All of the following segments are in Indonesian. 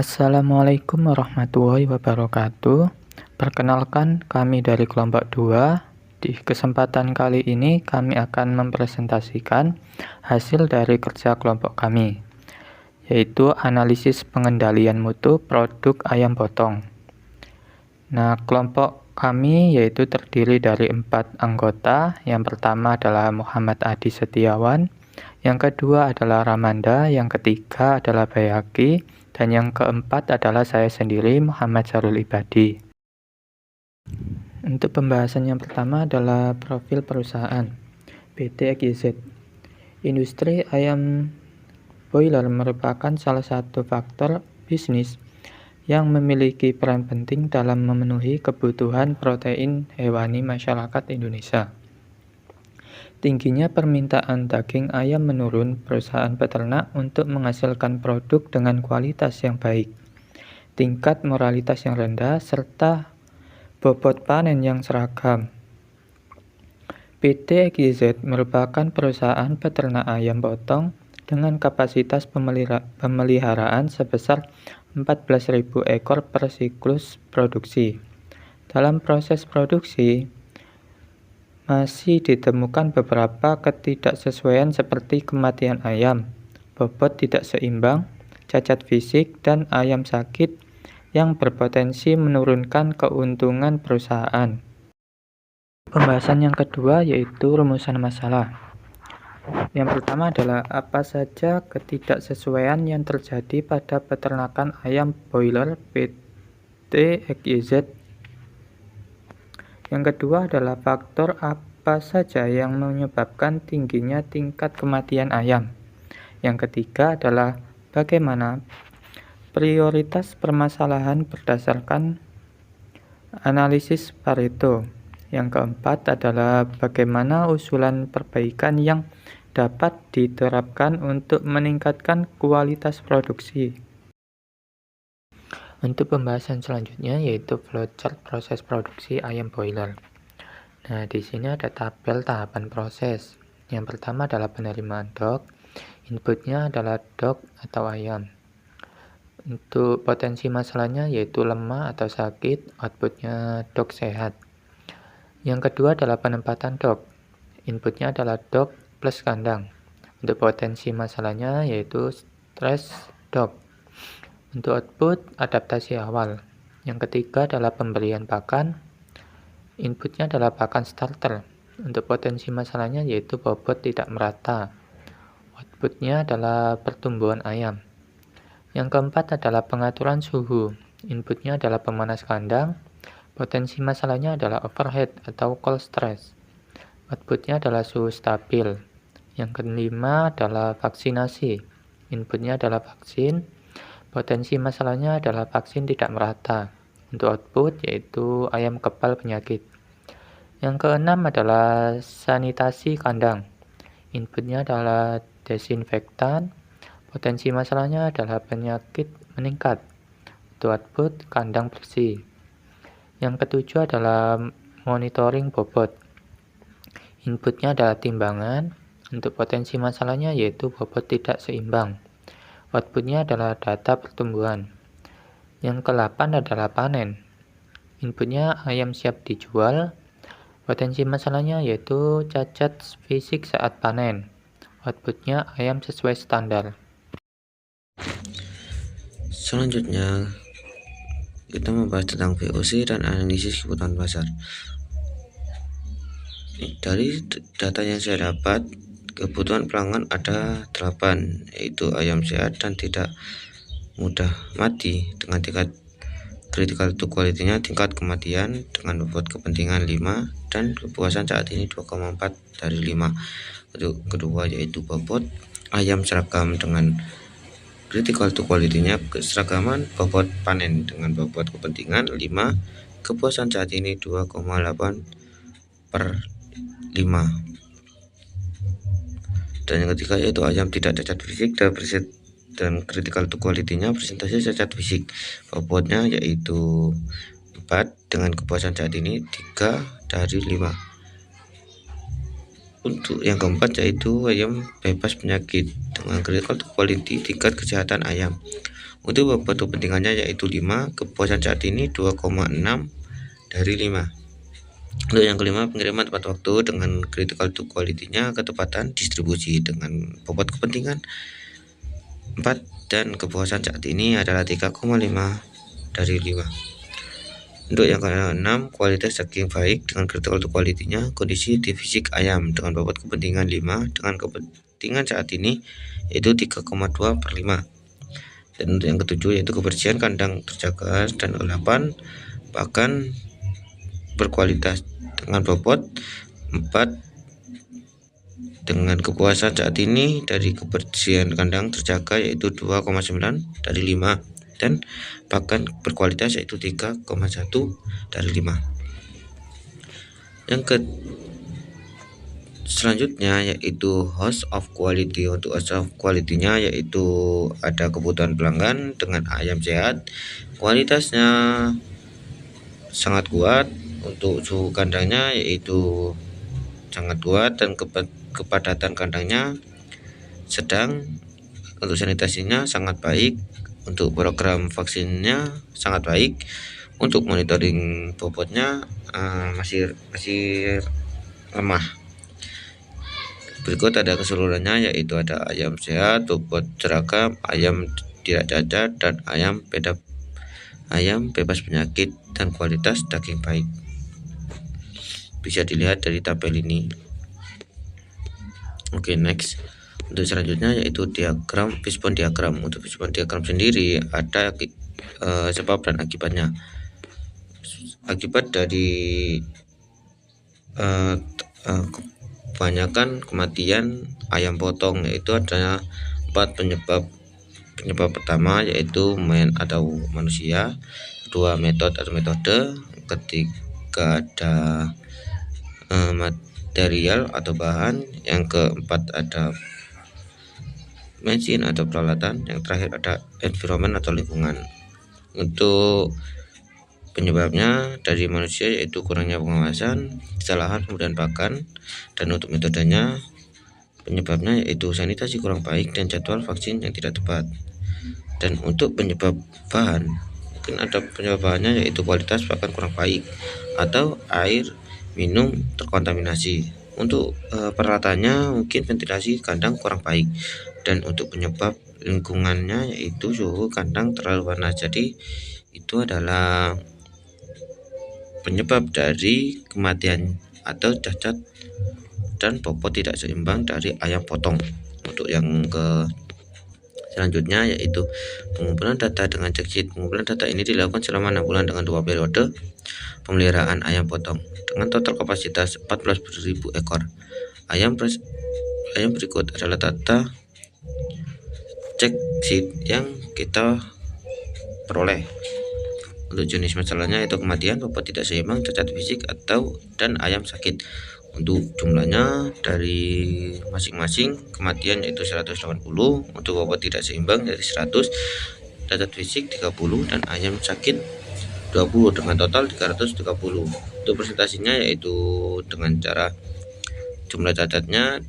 Assalamualaikum warahmatullahi wabarakatuh. Perkenalkan, kami dari kelompok 2. Di kesempatan kali ini kami akan mempresentasikan hasil dari kerja kelompok kami, yaitu analisis pengendalian mutu produk ayam potong. Nah, kelompok kami yaitu terdiri dari 4 anggota. Yang pertama adalah Muhammad Adi Setiawan, yang kedua adalah Ramanda, yang ketiga adalah Bayaki, dan yang keempat adalah saya sendiri, Muhammad Syarul Ibadi. Untuk pembahasan yang pertama adalah profil perusahaan PT XYZ. Industri ayam boiler merupakan salah satu faktor bisnis yang memiliki peran penting dalam memenuhi kebutuhan protein hewani masyarakat Indonesia. Tingginya permintaan daging ayam menurun perusahaan peternak untuk menghasilkan produk dengan kualitas yang baik, tingkat moralitas yang rendah, serta bobot panen yang seragam. PT XYZ merupakan perusahaan peternak ayam potong dengan kapasitas pemeliharaan sebesar 14.000 ekor per siklus produksi. Dalam proses produksi, masih ditemukan beberapa ketidaksesuaian seperti kematian ayam, bobot tidak seimbang, cacat fisik, dan ayam sakit yang berpotensi menurunkan keuntungan perusahaan. Pembahasan yang kedua yaitu rumusan masalah. Yang pertama adalah apa saja ketidaksesuaian yang terjadi pada peternakan ayam boiler PT XYZ. Yang kedua adalah faktor apa saja yang menyebabkan tingginya tingkat kematian ayam. Yang ketiga adalah bagaimana prioritas permasalahan berdasarkan analisis Pareto. Yang keempat adalah bagaimana usulan perbaikan yang dapat diterapkan untuk meningkatkan kualitas produksi. Untuk pembahasan selanjutnya yaitu flowchart proses produksi ayam boiler. Nah, di sini ada tabel tahapan proses. Yang pertama adalah penerimaan dok. Inputnya adalah dok atau ayam. Untuk potensi masalahnya yaitu lemah atau sakit, outputnya dok sehat. Yang kedua adalah penempatan dok. Inputnya adalah dok plus kandang. Untuk potensi masalahnya yaitu stres dok. Untuk output, adaptasi awal. Yang ketiga adalah pemberian pakan. Inputnya adalah pakan starter. Untuk potensi masalahnya yaitu bobot tidak merata. Outputnya adalah pertumbuhan ayam. Yang keempat adalah pengaturan suhu. Inputnya adalah pemanas kandang. Potensi masalahnya adalah overheat atau cold stress. Outputnya adalah suhu stabil. Yang kelima adalah vaksinasi. Inputnya adalah vaksin. Potensi masalahnya adalah vaksin tidak merata. Untuk output yaitu ayam kebal penyakit. Yang keenam adalah sanitasi kandang. Inputnya adalah desinfektan. Potensi masalahnya adalah penyakit meningkat. Untuk output kandang bersih. Yang ketujuh adalah monitoring bobot. Inputnya adalah timbangan. Untuk potensi masalahnya yaitu bobot tidak seimbang. Outputnya adalah data pertumbuhan. Yang ke-8 adalah panen. Inputnya ayam siap dijual. Potensi masalahnya yaitu cacat fisik saat panen. Outputnya ayam sesuai standar. Selanjutnya kita membahas tentang VOC dan analisis kebutuhan pasar. Dari data yang saya dapat, kebutuhan pelanggan ada 8, yaitu ayam sehat dan tidak mudah mati dengan tingkat critical to quality-nya, tingkat kematian dengan bobot kepentingan 5, dan kepuasan saat ini 2,4 dari 5. Untuk kedua yaitu bobot ayam seragam dengan critical to quality-nya, keseragaman bobot panen dengan bobot kepentingan 5, kepuasan saat ini 2,8 per 5. Dan yang ketiga yaitu ayam tidak cacat fisik dan critical to quality-nya persentase cacat fisik, bobotnya yaitu 4 dengan kepuasan saat ini 3 dari 5. Untuk yang keempat yaitu ayam bebas penyakit dengan critical to quality, tingkat kesehatan ayam, Untuk bobot kepentingannya yaitu 5, kepuasan saat ini 2,6 dari 5. Untuk yang kelima, pengiriman tepat waktu dengan critical to quality-nya ketepatan distribusi dengan bobot kepentingan 4 dan kepuasan saat ini adalah 3,5 dari 5. Untuk yang ke-6, kualitas daging baik dengan critical to quality-nya kondisi di fisik ayam dengan bobot kepentingan 5 dengan kepentingan saat ini yaitu 3,2 per 5. Dan untuk yang ke-7 yaitu kebersihan kandang terjaga dan olapan bahkan berkualitas dengan bobot 4 dengan kepuasan saat ini dari kebersihan kandang terjaga yaitu 2,9 dari 5 dan bahkan berkualitas yaitu 3,1 dari 5. Selanjutnya yaitu host of quality. Untuk host of quality-nya yaitu ada kebutuhan pelanggan dengan ayam sehat, kualitasnya sangat kuat, untuk suhu kandangnya yaitu sangat kuat dan kepadatan kandangnya sedang, untuk sanitasinya sangat baik, untuk program vaksinnya sangat baik, untuk monitoring bobotnya masih lemah. Berikut ada keseluruhannya yaitu ada ayam sehat, bobot seragam, ayam tidak cacat, dan ayam bebas penyakit dan kualitas daging baik. Bisa dilihat dari tabel ini. Oke, next. Untuk selanjutnya yaitu diagram fishbone diagram. Untuk fishbone diagram sendiri ada sebab dan akibatnya. Akibat dari kebanyakan kematian ayam potong yaitu ada 4 penyebab. Penyebab pertama yaitu atau manusia, kedua metode, ketiga ada material atau bahan, yang keempat ada mesin atau peralatan, yang terakhir ada environment atau lingkungan. Untuk penyebabnya dari manusia yaitu kurangnya pengawasan, kesalahan pemberian pakan, dan untuk metodenya penyebabnya yaitu sanitasi kurang baik dan jadwal vaksin yang tidak tepat. Dan untuk penyebab bahan, mungkin ada penyebab bahannya yaitu kualitas pakan kurang baik atau air minum terkontaminasi. Untuk peralatannya mungkin ventilasi kandang kurang baik, dan untuk penyebab lingkungannya yaitu suhu kandang terlalu panas. Jadi itu adalah penyebab dari kematian atau cacat dan bobot tidak seimbang dari ayam potong. Untuk yang selanjutnya yaitu pengumpulan data dengan checksheet. Pengumpulan data ini dilakukan selama 6 bulan dengan 2 periode pemeliharaan ayam potong dengan total kapasitas 14.000 ekor ayam. Berikut adalah data checksheet yang kita peroleh. Untuk jenis masalahnya yaitu kematian, bobot tidak seimbang, cacat fisik dan ayam sakit. Untuk jumlahnya dari masing-masing kematian yaitu 180, untuk bobot tidak seimbang dari 100, cacat fisik 30, dan ayam sakit 20 dengan total 330. Untuk presentasinya yaitu dengan cara jumlah cacatnya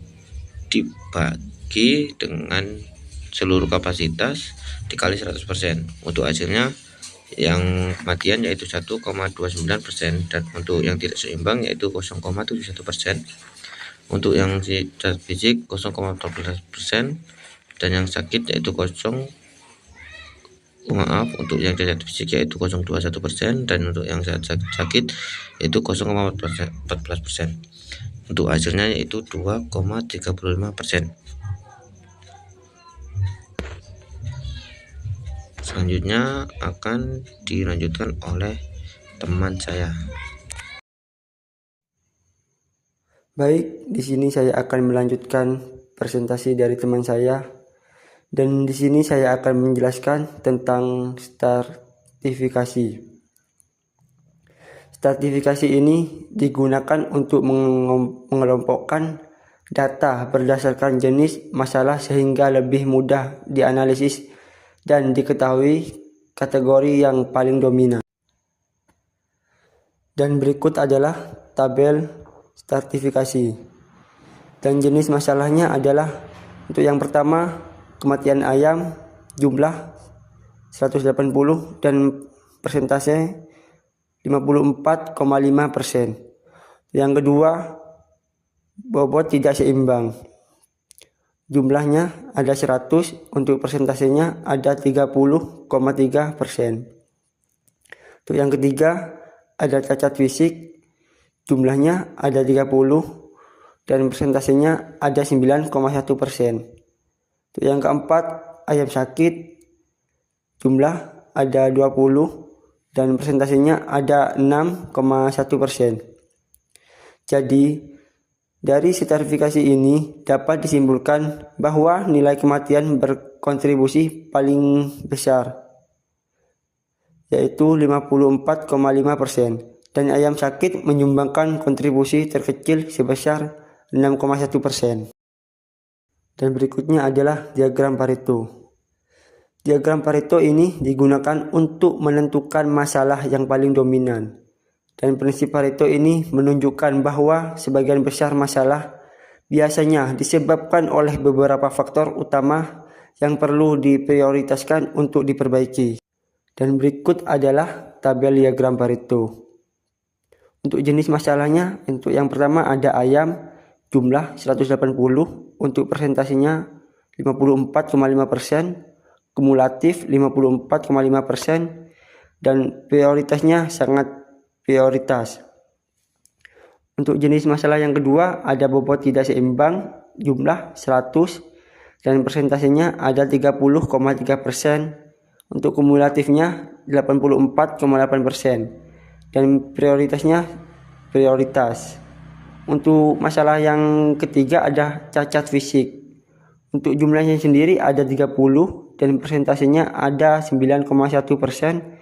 dibagi dengan seluruh kapasitas dikali 100%. Untuk hasilnya yang kematian yaitu 1,29%, dan untuk yang tidak seimbang yaitu 0,71%. Untuk yang cacat fisik 0,14%, dan yang sakit yaitu untuk yang cacat fisik yaitu 0,21%, dan untuk yang sakit yaitu 0,14%. Untuk hasilnya yaitu 2,35%. Selanjutnya akan dilanjutkan oleh teman saya. Baik, di sini saya akan melanjutkan presentasi dari teman saya, dan di sini saya akan menjelaskan tentang stratifikasi. Stratifikasi ini digunakan untuk mengelompokkan data berdasarkan jenis masalah sehingga lebih mudah dianalisis dan diketahui kategori yang paling dominan. Dan berikut adalah tabel stratifikasi. Dan jenis masalahnya adalah, untuk yang pertama, kematian ayam, jumlah 180 dan persentase 54,5%. Yang kedua, bobot tidak seimbang. Jumlahnya ada 100, untuk persentasenya ada 30,3%. Untuk yang ketiga, ada cacat fisik, jumlahnya ada 30 dan persentasenya ada 9,1%. Untuk yang keempat, ayam sakit, jumlah ada 20 dan persentasenya ada 6,1%. Jadi, dari sertifikasi ini dapat disimpulkan bahwa nilai kematian berkontribusi paling besar, yaitu 54,5%, dan ayam sakit menyumbangkan kontribusi terkecil sebesar 6,1%. Dan berikutnya adalah diagram Pareto. Diagram Pareto ini digunakan untuk menentukan masalah yang paling dominan. Dan prinsip Pareto ini menunjukkan bahwa sebagian besar masalah biasanya disebabkan oleh beberapa faktor utama yang perlu diprioritaskan untuk diperbaiki. Dan berikut adalah tabel diagram Pareto. Untuk jenis masalahnya, untuk yang pertama ada ayam, jumlah 180, untuk presentasinya 54,5%, kumulatif 54,5%, dan prioritasnya sangat prioritas. Untuk jenis masalah yang kedua ada bobot tidak seimbang, jumlah 100 dan persentasenya ada 30,3%, untuk kumulatifnya 84,8% dan prioritasnya prioritas. Untuk masalah yang ketiga ada cacat fisik. Untuk jumlahnya sendiri ada 30 dan persentasenya ada 9,1%.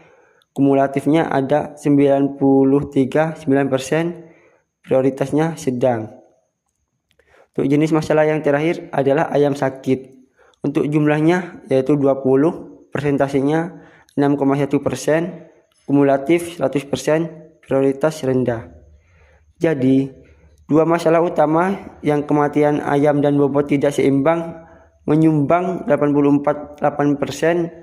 Kumulatifnya ada 93,9%, prioritasnya sedang. Untuk jenis masalah yang terakhir adalah ayam sakit. Untuk jumlahnya yaitu 20, presentasinya 6,1%, kumulatif 100%, prioritas rendah. Jadi, dua masalah utama yang kematian ayam dan bobot tidak seimbang menyumbang 84,8%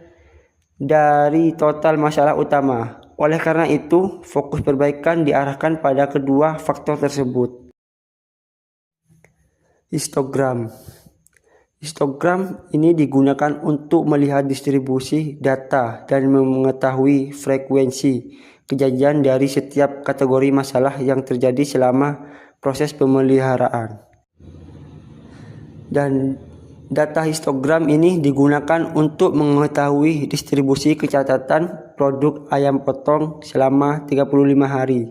dari total masalah utama. Oleh karena itu, fokus perbaikan diarahkan pada kedua faktor tersebut. Histogram. Histogram ini digunakan untuk melihat distribusi data dan mengetahui frekuensi kejadian dari setiap kategori masalah yang terjadi selama proses pemeliharaan. Dan data histogram ini digunakan untuk mengetahui distribusi kecacatan produk ayam potong selama 35 hari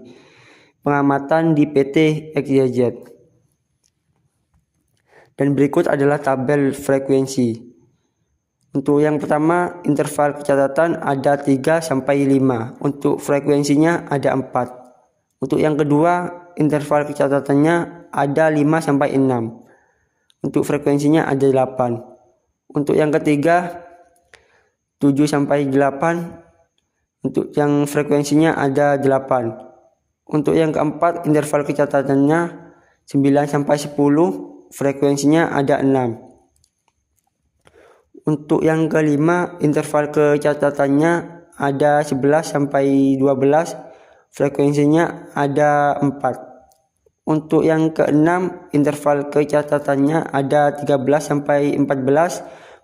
pengamatan di PT XYZ. Dan berikut adalah tabel frekuensi. Untuk yang pertama, interval kecacatan ada 3-5. Untuk frekuensinya ada 4. Untuk yang kedua, interval kecatatannya ada 5-6. Untuk frekuensinya ada 8. Untuk yang ketiga 7-8. Untuk yang frekuensinya ada 8. Untuk yang keempat interval kecatatannya 9-10. Frekuensinya ada 6. Untuk yang kelima interval kecatatannya ada 11-12. Frekuensinya ada 4. Untuk yang keenam, interval kecatatannya ada 13-14,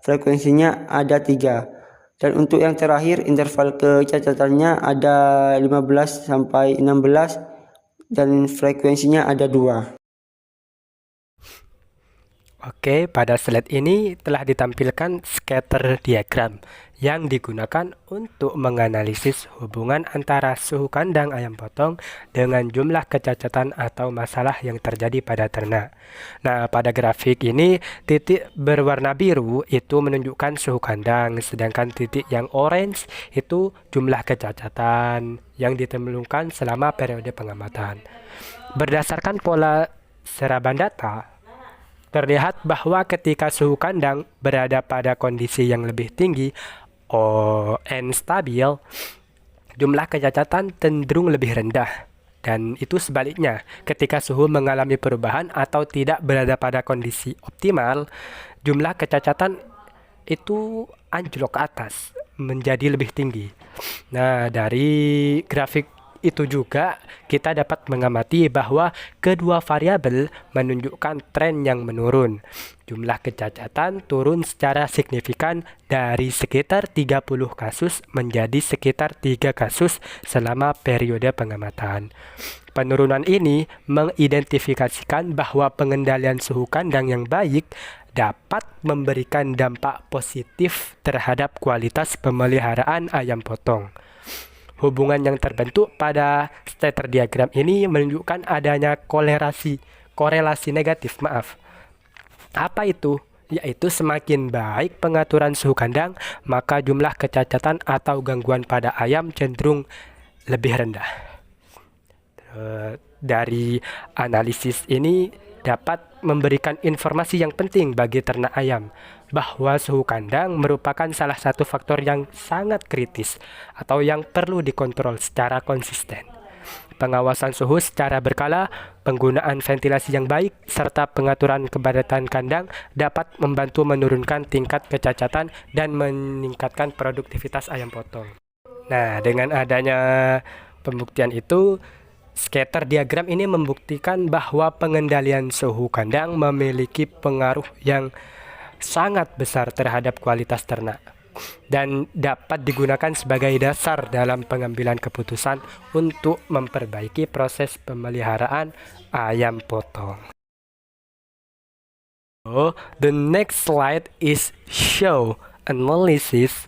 frekuensinya ada 3. Dan untuk yang terakhir, interval kecatatannya ada 15-16 dan frekuensinya ada 2. Oke, pada slide ini telah ditampilkan scatter diagram yang digunakan untuk menganalisis hubungan antara suhu kandang ayam potong dengan jumlah kecacatan atau masalah yang terjadi pada ternak. Nah, pada grafik ini titik berwarna biru itu menunjukkan suhu kandang, sedangkan titik yang orange itu jumlah kecacatan yang ditemukan selama periode pengamatan. Berdasarkan pola seraban data, terlihat bahwa ketika suhu kandang berada pada kondisi yang lebih tinggi ON stabil, jumlah kecacatan cenderung lebih rendah. Dan itu sebaliknya, ketika suhu mengalami perubahan atau tidak berada pada kondisi optimal, jumlah kecacatan itu anjlok ke atas. menjadi lebih tinggi. Nah, dari grafik itu juga kita dapat mengamati bahwa kedua variabel menunjukkan tren yang menurun. Jumlah kecacatan turun secara signifikan dari sekitar 30 kasus menjadi sekitar 3 kasus selama periode pengamatan. Penurunan ini mengidentifikasikan bahwa pengendalian suhu kandang yang baik dapat memberikan dampak positif terhadap kualitas pemeliharaan ayam potong. Hubungan yang terbentuk pada scatter diagram ini menunjukkan adanya korelasi negatif, Apa itu? Yaitu semakin baik pengaturan suhu kandang, maka jumlah kecacatan atau gangguan pada ayam cenderung lebih rendah. Dari analisis ini dapat memberikan informasi yang penting bagi ternak ayam, bahwa suhu kandang merupakan salah satu faktor yang sangat kritis atau yang perlu dikontrol secara konsisten. Pengawasan suhu secara berkala, penggunaan ventilasi yang baik, serta pengaturan kepadatan kandang dapat membantu menurunkan tingkat kecacatan dan meningkatkan produktivitas ayam potong. Nah, dengan adanya pembuktian itu, scatter diagram ini membuktikan bahwa pengendalian suhu kandang memiliki pengaruh yang sangat besar terhadap kualitas ternak dan dapat digunakan sebagai dasar dalam pengambilan keputusan untuk memperbaiki proses pemeliharaan ayam potong. The next slide is show analysis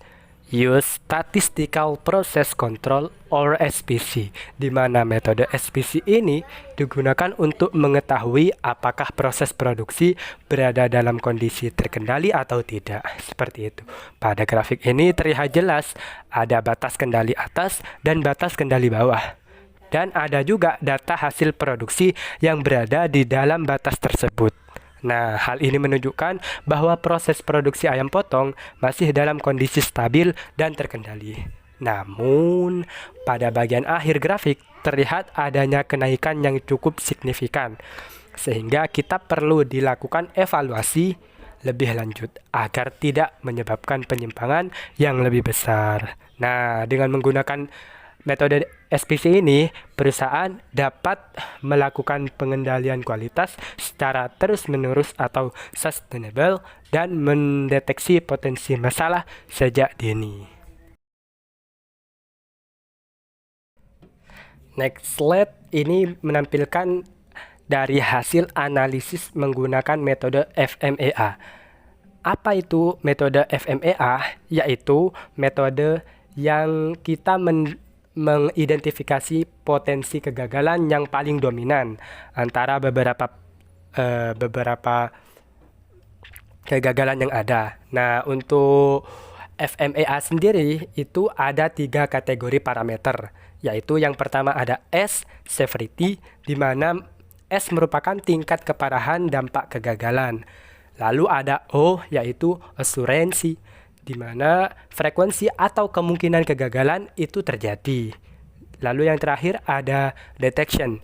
use statistical process control or SPC, di mana metode SPC ini digunakan untuk mengetahui apakah proses produksi berada dalam kondisi terkendali atau tidak. Seperti itu. Pada grafik ini terlihat jelas ada batas kendali atas dan batas kendali bawah. Dan ada juga data hasil produksi yang berada di dalam batas tersebut. Nah, hal ini menunjukkan bahwa proses produksi ayam potong masih dalam kondisi stabil dan terkendali. Namun, pada bagian akhir grafik terlihat adanya kenaikan yang cukup signifikan, sehingga kita perlu dilakukan evaluasi lebih lanjut agar tidak menyebabkan penyimpangan yang lebih besar. Nah, dengan menggunakan metode SPC ini, perusahaan dapat melakukan pengendalian kualitas secara terus-menerus atau sustainable dan mendeteksi potensi masalah sejak dini. Next slide ini menampilkan dari hasil analisis menggunakan metode FMEA. Apa itu metode FMEA? Yaitu metode yang kita mengidentifikasi potensi kegagalan yang paling dominan antara beberapa kegagalan yang ada. Nah, untuk FMEA sendiri itu ada 3 kategori parameter, yaitu yang pertama ada S, severity, di mana S merupakan tingkat keparahan dampak kegagalan. Lalu ada O, yaitu assurance, di mana frekuensi atau kemungkinan kegagalan itu terjadi. Lalu yang terakhir ada detection.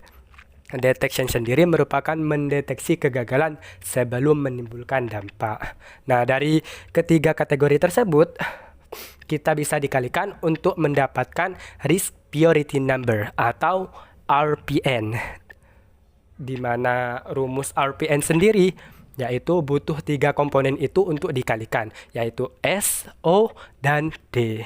Detection sendiri merupakan mendeteksi kegagalan sebelum menimbulkan dampak. Nah, dari ketiga kategori tersebut, kita bisa dikalikan untuk mendapatkan risk priority number atau RPN. Di mana rumus RPN sendiri yaitu butuh 3 komponen itu untuk dikalikan, yaitu S, O, dan D.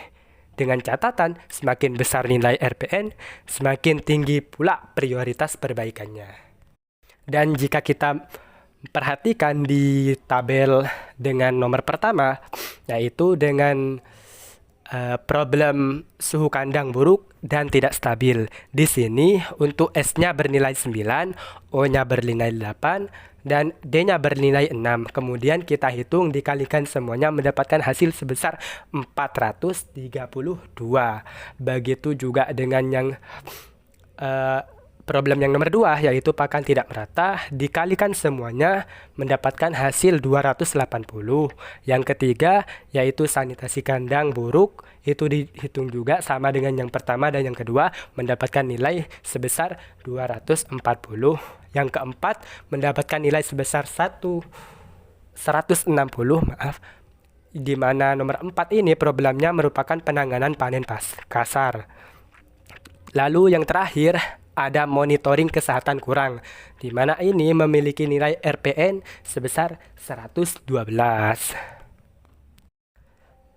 Dengan catatan, semakin besar nilai RPN, semakin tinggi pula prioritas perbaikannya. Dan jika kita perhatikan di tabel dengan nomor pertama, yaitu dengan problem suhu kandang buruk dan tidak stabil. Di sini untuk S-nya bernilai 9, O-nya bernilai 8, dan D-nya bernilai 6. Kemudian kita hitung dikalikan semuanya mendapatkan hasil sebesar 432. Begitu juga dengan yang problem yang nomor 2, yaitu pakan tidak merata, dikalikan semuanya mendapatkan hasil 280. Yang ketiga, yaitu sanitasi kandang buruk, itu dihitung juga sama dengan yang pertama dan yang kedua, mendapatkan nilai sebesar 240. Yang keempat, mendapatkan nilai sebesar 160, di mana nomor 4 ini problemnya merupakan penanganan panen kasar. Lalu yang terakhir ada monitoring kesehatan kurang, di mana ini memiliki nilai RPN sebesar 112.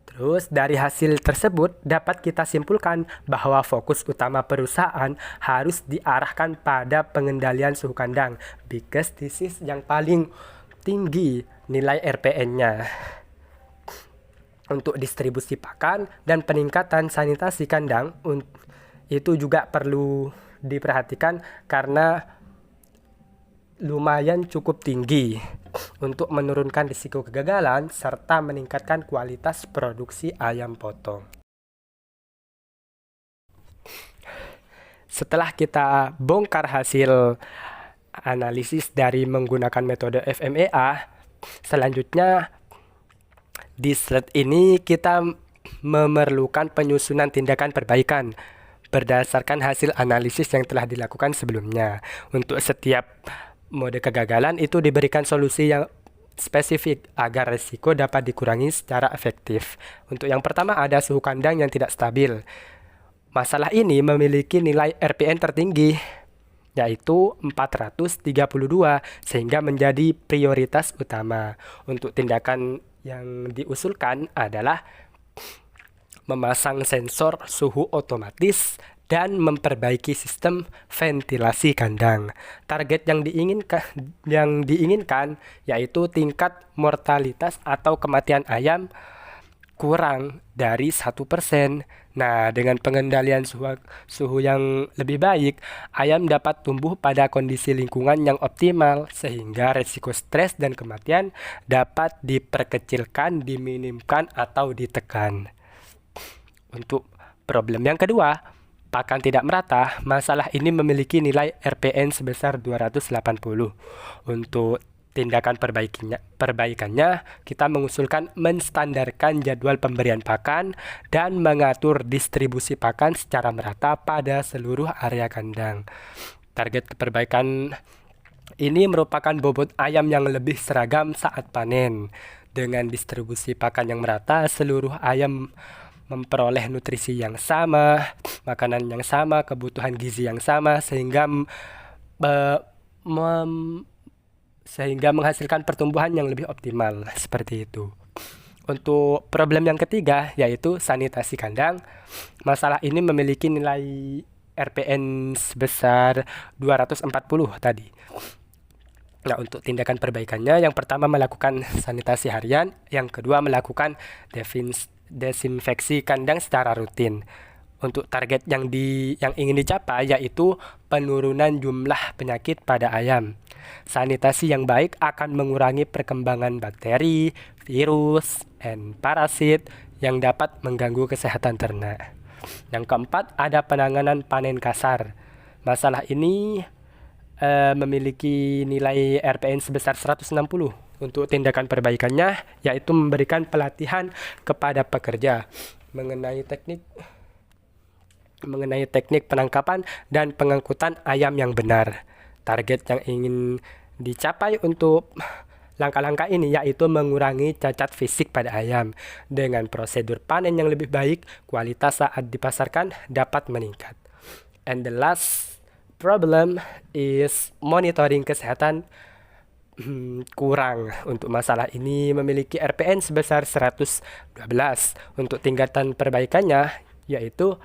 Terus dari hasil tersebut dapat kita simpulkan bahwa fokus utama perusahaan harus diarahkan pada pengendalian suhu kandang, because this is yang paling tinggi nilai RPN-nya. Untuk distribusi pakan dan peningkatan sanitasi kandang itu juga perlu diperhatikan karena lumayan cukup tinggi untuk menurunkan risiko kegagalan serta meningkatkan kualitas produksi ayam potong. Setelah kita bongkar hasil analisis dari menggunakan metode FMEA, selanjutnya di slide ini kita memerlukan penyusunan tindakan perbaikan berdasarkan hasil analisis yang telah dilakukan sebelumnya. Untuk setiap mode kegagalan itu diberikan solusi yang spesifik agar risiko dapat dikurangi secara efektif. Untuk yang pertama ada suhu kandang yang tidak stabil. Masalah ini memiliki nilai RPN tertinggi, yaitu 432, sehingga menjadi prioritas utama. Untuk tindakan yang diusulkan adalah memasang sensor suhu otomatis dan memperbaiki sistem ventilasi kandang. Target yang diinginkan yaitu tingkat mortalitas atau kematian ayam kurang dari 1%. Nah, dengan pengendalian suhu yang lebih baik, ayam dapat tumbuh pada kondisi lingkungan yang optimal sehingga resiko stres dan kematian dapat diperkecilkan, diminimkan atau ditekan. Untuk problem yang kedua, pakan tidak merata. Masalah ini memiliki nilai RPN sebesar 280. Untuk tindakan perbaikannya, kita mengusulkan menstandarkan jadwal pemberian pakan dan mengatur distribusi pakan secara merata pada seluruh area kandang. Target perbaikan ini merupakan bobot ayam yang lebih seragam saat panen. Dengan distribusi pakan yang merata, seluruh ayam memperoleh nutrisi yang sama, makanan yang sama, kebutuhan gizi yang sama, sehingga menghasilkan pertumbuhan yang lebih optimal, seperti itu. Untuk problem yang ketiga yaitu sanitasi kandang. Masalah ini memiliki nilai RPN sebesar 240 tadi. Nah, untuk tindakan perbaikannya, yang pertama melakukan sanitasi harian, yang kedua melakukan desinfeksi kandang secara rutin. Untuk target yang ingin dicapai yaitu penurunan jumlah penyakit pada ayam. Sanitasi yang baik akan mengurangi perkembangan bakteri, virus, dan parasit yang dapat mengganggu kesehatan ternak. Yang keempat ada penanganan panen kasar. Masalah ini memiliki nilai RPN sebesar 160. Untuk tindakan perbaikannya yaitu memberikan pelatihan kepada pekerja mengenai teknik penangkapan dan pengangkutan ayam yang benar. Target yang ingin dicapai untuk langkah-langkah ini yaitu mengurangi cacat fisik pada ayam. Dengan prosedur panen yang lebih baik, kualitas saat dipasarkan dapat meningkat. And the last problem is monitoring kesehatan kurang. Untuk masalah ini memiliki RPN sebesar 112. Untuk tingkatan perbaikannya yaitu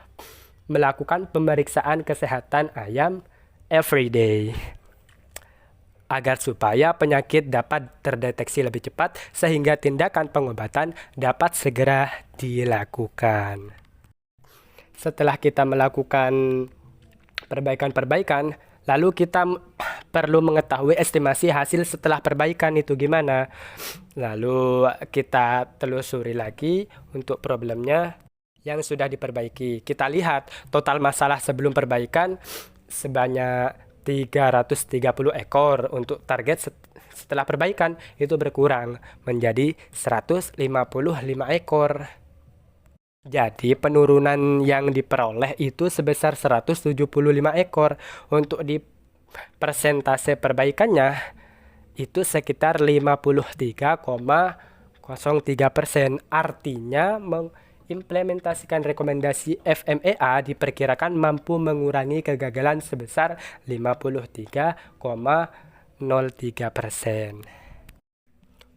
melakukan pemeriksaan kesehatan ayam every day agar supaya penyakit dapat terdeteksi lebih cepat sehingga tindakan pengobatan dapat segera dilakukan. Setelah kita melakukan perbaikan-perbaikan, lalu kita perlu mengetahui estimasi hasil setelah perbaikan itu gimana. Lalu kita telusuri lagi untuk problemnya yang sudah diperbaiki. Kita lihat total masalah sebelum perbaikan sebanyak 330 ekor. Untuk target setelah perbaikan itu berkurang menjadi 155 ekor. Jadi penurunan yang diperoleh itu sebesar 175 ekor. Untuk di persentase perbaikannya itu sekitar 53,01%. 0,03%. Artinya mengimplementasikan rekomendasi FMEA diperkirakan mampu mengurangi kegagalan sebesar 53,03%.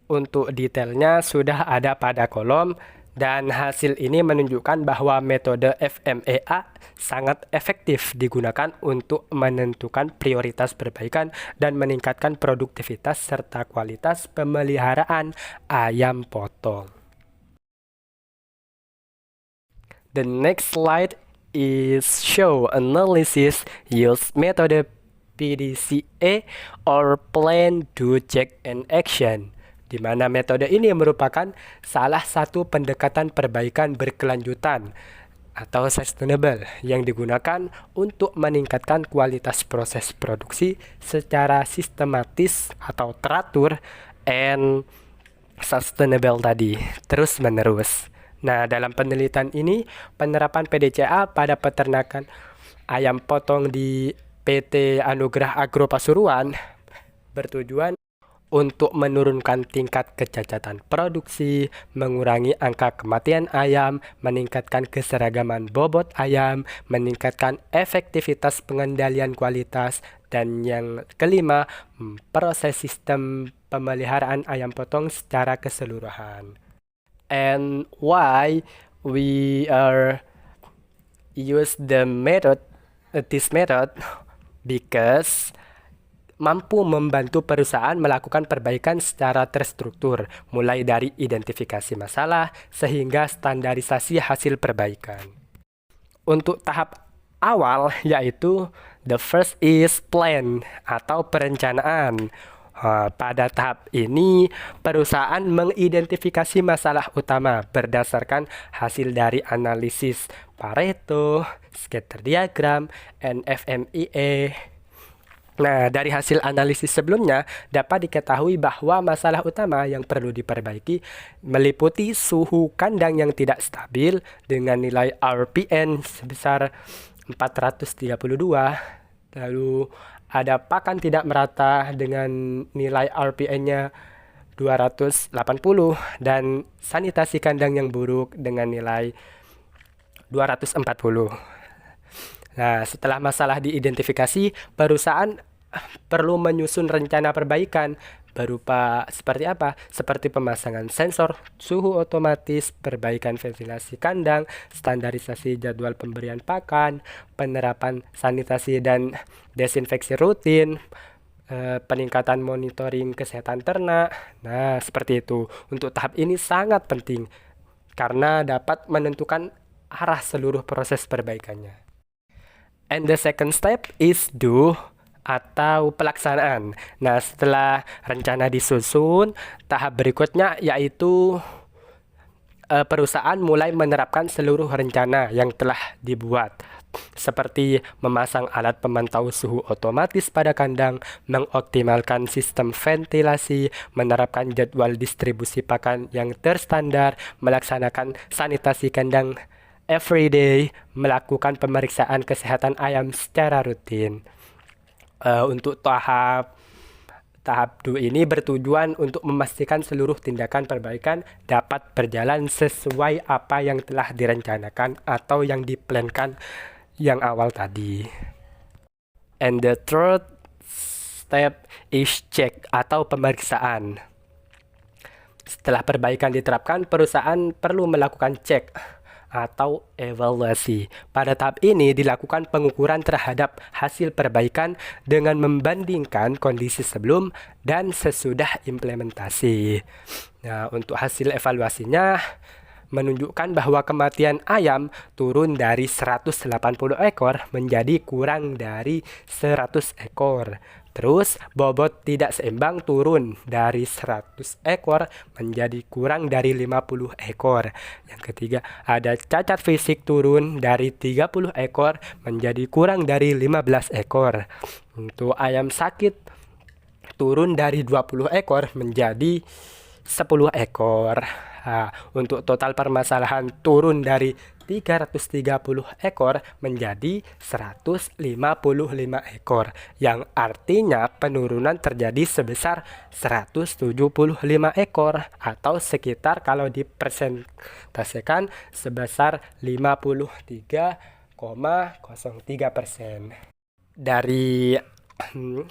Untuk detailnya sudah ada pada kolom, dan hasil ini menunjukkan bahwa metode FMEA sangat efektif digunakan untuk menentukan prioritas perbaikan dan meningkatkan produktivitas serta kualitas pemeliharaan ayam potong. The next slide is show analysis use method PDCA or Plan, Do, Check, and Action, di mana metode ini merupakan salah satu pendekatan perbaikan berkelanjutan atau sustainable yang digunakan untuk meningkatkan kualitas proses produksi secara sistematis atau teratur and sustainable tadi, terus menerus. Nah, dalam penelitian ini, penerapan PDCA pada peternakan ayam potong di PT Anugerah Agro Pasuruan bertujuan untuk menurunkan tingkat kecacatan produksi, mengurangi angka kematian ayam, meningkatkan keseragaman bobot ayam, meningkatkan efektivitas pengendalian kualitas, dan yang kelima, proses sistem pemeliharaan ayam potong secara keseluruhan. And why we are use this method? Because mampu membantu perusahaan melakukan perbaikan secara terstruktur, mulai dari identifikasi masalah sehingga standarisasi hasil perbaikan. Untuk tahap awal, yaitu the first is plan atau perencanaan. Pada tahap ini, perusahaan mengidentifikasi masalah utama berdasarkan hasil dari analisis Pareto, scatter diagram, and FMEA. Nah, dari hasil analisis sebelumnya dapat diketahui bahwa masalah utama yang perlu diperbaiki meliputi suhu kandang yang tidak stabil dengan nilai RPN sebesar 432, lalu ada pakan tidak merata dengan nilai RPN-nya 280, dan sanitasi kandang yang buruk dengan nilai 240. Nah, setelah masalah diidentifikasi, perusahaan perlu menyusun rencana perbaikan berupa seperti apa? Seperti pemasangan sensor suhu otomatis, perbaikan ventilasi kandang, standarisasi jadwal pemberian pakan, penerapan sanitasi dan desinfeksi rutin, peningkatan monitoring kesehatan ternak. Nah, seperti itu. Untuk tahap ini sangat penting karena dapat menentukan arah seluruh proses perbaikannya. And the second step is do atau pelaksanaan. Nah, setelah rencana disusun, tahap berikutnya yaitu perusahaan mulai menerapkan seluruh rencana yang telah dibuat, seperti memasang alat pemantau suhu otomatis pada kandang, mengoptimalkan sistem ventilasi, menerapkan jadwal distribusi pakan yang terstandar, melaksanakan sanitasi kandang everyday, melakukan pemeriksaan kesehatan ayam secara rutin. Untuk tahap 2 ini bertujuan untuk memastikan seluruh tindakan perbaikan dapat berjalan sesuai apa yang telah direncanakan atau yang diplankan yang awal tadi. And the third step is check atau pemeriksaan. Setelah perbaikan diterapkan, perusahaan perlu melakukan cek atau evaluasi. Pada tahap ini dilakukan pengukuran terhadap hasil perbaikan dengan membandingkan kondisi sebelum dan sesudah implementasi. Nah, untuk hasil evaluasinya menunjukkan bahwa kematian ayam turun dari 180 ekor menjadi kurang dari 100 ekor. Terus, bobot tidak seimbang turun dari 100 ekor menjadi kurang dari 50 ekor. Yang ketiga, ada cacat fisik turun dari 30 ekor menjadi kurang dari 15 ekor. Untuk ayam sakit, turun dari 20 ekor menjadi 10 ekor. Nah, untuk total permasalahan turun dari 330 ekor menjadi 155 ekor, yang artinya penurunan terjadi sebesar 175 ekor atau sekitar kalau dipresentasikan sebesar 53,03%. Dari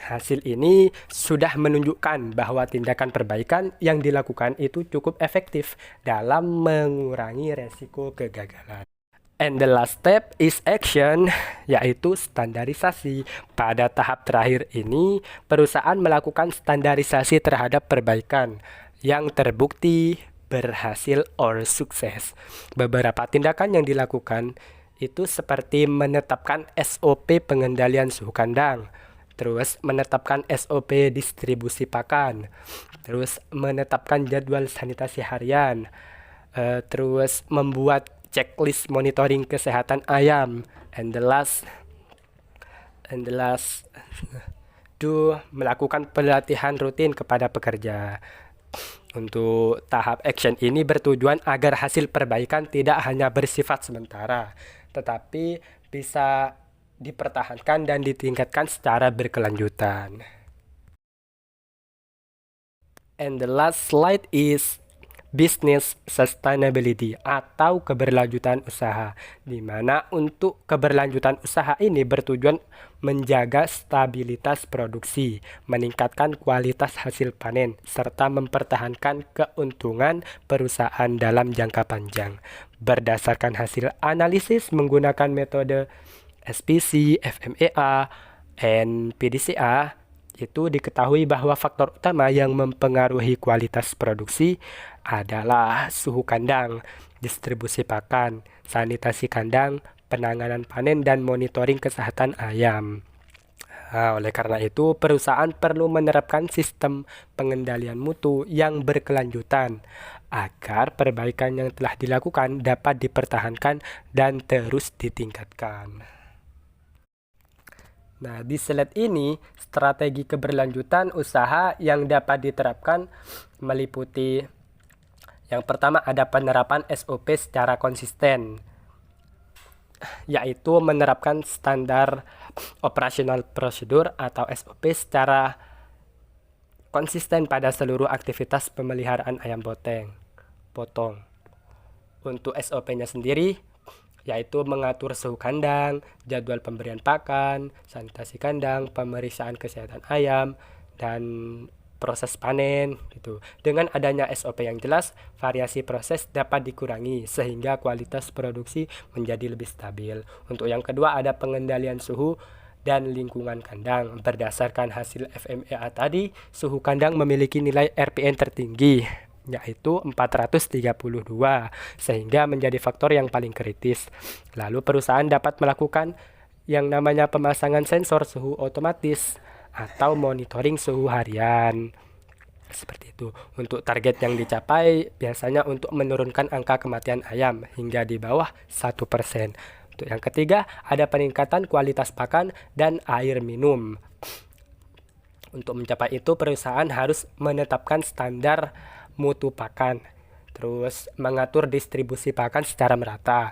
hasil ini sudah menunjukkan bahwa tindakan perbaikan yang dilakukan itu cukup efektif dalam mengurangi resiko kegagalan. And the last step is action, yaitu standarisasi. Pada tahap terakhir ini, perusahaan melakukan standarisasi terhadap perbaikan yang terbukti berhasil or sukses. Beberapa tindakan yang dilakukan itu seperti menetapkan SOP pengendalian suhu kandang, terus menetapkan SOP distribusi pakan, terus menetapkan jadwal sanitasi harian, terus membuat checklist monitoring kesehatan ayam, and the last melakukan pelatihan rutin kepada pekerja. Untuk tahap action ini bertujuan agar hasil perbaikan tidak hanya bersifat sementara, tetapi bisa dipertahankan dan ditingkatkan secara berkelanjutan. And the last slide is business sustainability atau keberlanjutan usaha, di mana untuk keberlanjutan usaha ini bertujuan menjaga stabilitas produksi, meningkatkan kualitas hasil panen, serta mempertahankan keuntungan perusahaan dalam jangka panjang. Berdasarkan hasil analisis menggunakan metode SPC, FMEA, dan PDCA, itu diketahui bahwa faktor utama yang mempengaruhi kualitas produksi adalah suhu kandang, distribusi pakan, sanitasi kandang, penanganan panen, dan monitoring kesehatan ayam. Nah, oleh karena itu, perusahaan perlu menerapkan sistem pengendalian mutu yang berkelanjutan agar perbaikan yang telah dilakukan dapat dipertahankan dan terus ditingkatkan. Nah, di slide ini, strategi keberlanjutan usaha yang dapat diterapkan meliputi yang pertama ada penerapan SOP secara konsisten, yaitu menerapkan standar operational procedure atau SOP secara konsisten pada seluruh aktivitas pemeliharaan ayam potong. Untuk SOP-nya sendiri, yaitu mengatur suhu kandang, jadwal pemberian pakan, sanitasi kandang, pemeriksaan kesehatan ayam, dan proses panen gitu. Dengan adanya SOP yang jelas, variasi proses dapat dikurangi sehingga kualitas produksi menjadi lebih stabil. Untuk yang kedua ada pengendalian suhu dan lingkungan kandang. Berdasarkan hasil FMEA tadi, suhu kandang memiliki nilai RPN tertinggi, yaitu 432, sehingga menjadi faktor yang paling kritis. Lalu perusahaan dapat melakukan yang namanya pemasangan sensor suhu otomatis atau monitoring suhu harian. Seperti itu. Untuk target yang dicapai biasanya untuk menurunkan angka kematian ayam hingga di bawah 1%. Untuk yang ketiga, ada peningkatan kualitas pakan dan air minum. Untuk mencapai itu, perusahaan harus menetapkan standar mutu pakan, terus mengatur distribusi pakan secara merata,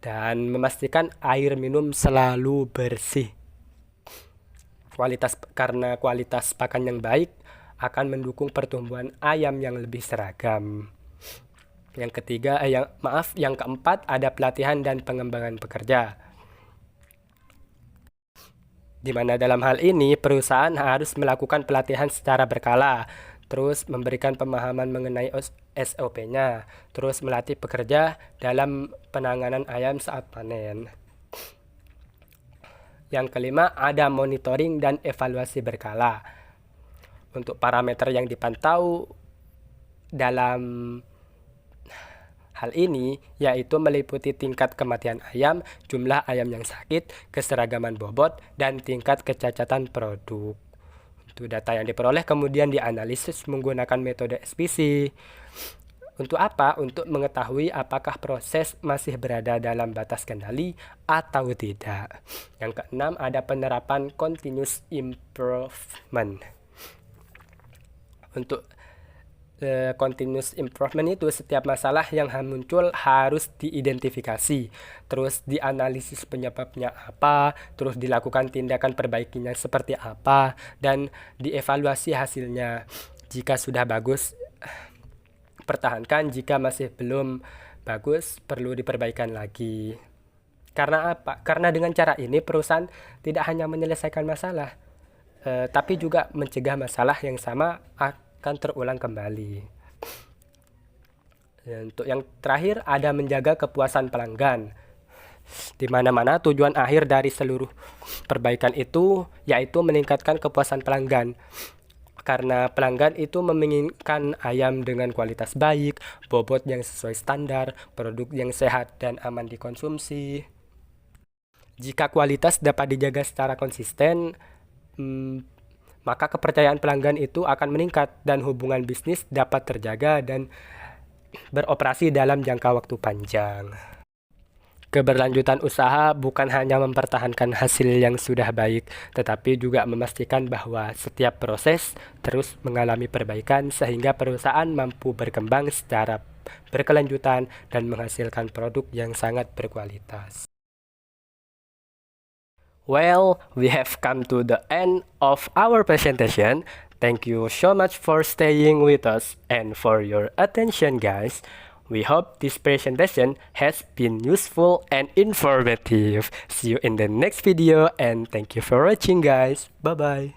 dan memastikan air minum selalu bersih. Karena kualitas pakan yang baik akan mendukung pertumbuhan ayam yang lebih seragam. Yang keempat ada pelatihan dan pengembangan pekerja, di mana dalam hal ini perusahaan harus melakukan pelatihan secara berkala, terus memberikan pemahaman mengenai SOP-nya, terus melatih pekerja dalam penanganan ayam saat panen. Yang kelima, ada monitoring dan evaluasi berkala. Untuk parameter yang dipantau dalam hal ini yaitu meliputi tingkat kematian ayam, jumlah ayam yang sakit, keseragaman bobot, dan tingkat kecacatan produk. Itu data yang diperoleh kemudian dianalisis menggunakan metode SPC. Untuk apa? Untuk mengetahui apakah proses masih berada dalam batas kendali atau tidak. Yang keenam, ada penerapan continuous improvement. Untuk Continuous improvement itu setiap masalah yang muncul harus diidentifikasi, terus dianalisis penyebabnya apa, terus dilakukan tindakan perbaikinya seperti apa, dan dievaluasi hasilnya. Jika sudah bagus, pertahankan. Jika masih belum bagus, perlu diperbaikan lagi. Karena apa? Karena dengan cara ini perusahaan tidak hanya menyelesaikan masalah, tapi juga mencegah masalah yang sama akan terulang kembali. Untuk yang terakhir ada menjaga kepuasan pelanggan. Di mana-mana tujuan akhir dari seluruh perbaikan itu yaitu meningkatkan kepuasan pelanggan. Karena pelanggan itu menginginkan ayam dengan kualitas baik, bobot yang sesuai standar, produk yang sehat dan aman dikonsumsi. Jika kualitas dapat dijaga secara konsisten, maka kepercayaan pelanggan itu akan meningkat dan hubungan bisnis dapat terjaga dan beroperasi dalam jangka waktu panjang. Keberlanjutan usaha bukan hanya mempertahankan hasil yang sudah baik, tetapi juga memastikan bahwa setiap proses terus mengalami perbaikan sehingga perusahaan mampu berkembang secara berkelanjutan dan menghasilkan produk yang sangat berkualitas. Well, we have come to the end of our presentation. Thank you so much for staying with us and for your attention, guys. We hope this presentation has been useful and informative. See you in the next video and thank you for watching, guys. Bye-bye.